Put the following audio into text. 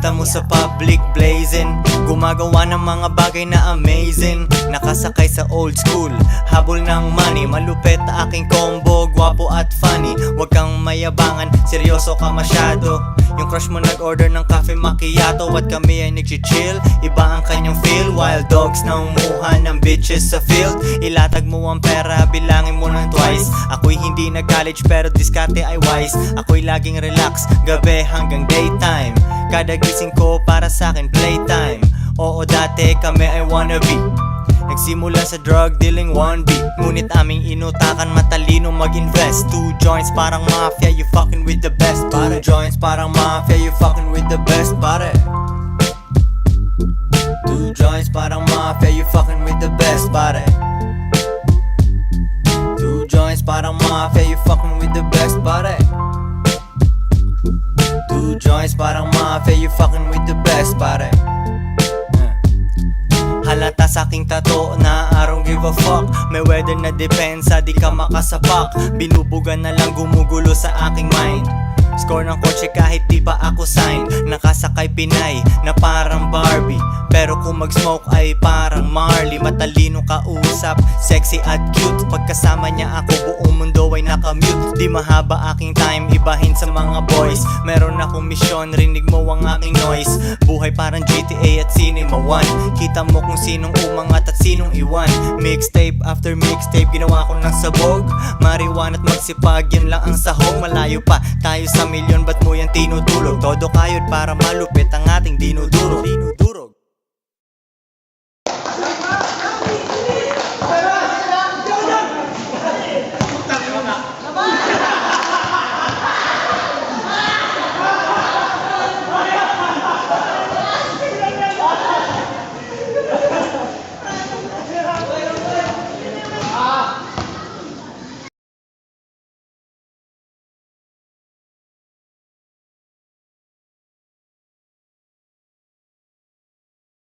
Kita mo sa public blazing, gumagawa ng mga bagay na amazing. Nakasakay sa old school, habol ng money. Malupet aking combo, gwapo at funny. Huwag kang mayabangan, seryoso ka masyado. Yung crush mo nag-order ng cafe macchiato at kami ay nag-chill. Iba ang kanyang feel, wild dogs na umuha ng bitches sa field. Ilatag mo ang pera, bilangin mo ng twice. Ako'y hindi nag-college pero diskarte ay wise. Ako'y laging relax, gabi hanggang daytime. Kada gising ko para sa'kin playtime. Oo, dati kami ay wannabe. Nagsimula sa drug dealing 1B, ngunit aming inutakan matalino mag-invest. 2 joints parang mafia, you fucking with the best, pare. 2 joints parang mafia, you fucking with the best, pare. 2 joints parang mafia, you fucking with the best, pare. 2 joints parang mafia, you fucking with the best, pare. 2 joints parang mafia, you fucking with the best, pare. Halata sa aking tato na I don't give a fuck. May weather na depensa, di ka makasapak. Binubugan na lang gumugulo sa aking mind. Score ng kotse kahit di pa ako sign. Nakasakay Pinay na parang Barbie, pero kung mag-smoke ay parang Marley. Matalino kausap, sexy at cute. Pagkasama niya ako buong mundo ay nakamute. Di mahaba aking time, ibahin sa mga boys. Meron akong misyon, rinig mo ang aking noise. Buhay parang GTA at Cinema 1. Kita mo kung sinong umangat at sinong iwan. Mixtape after mixtape, ginawa ko ng sabog. Marijuana at magsipag, yun lang ang sahog. Malayo pa tayo sa milyon, ba't mo yan tinutulog? Todo kayod para malupit ang ating dinudurog.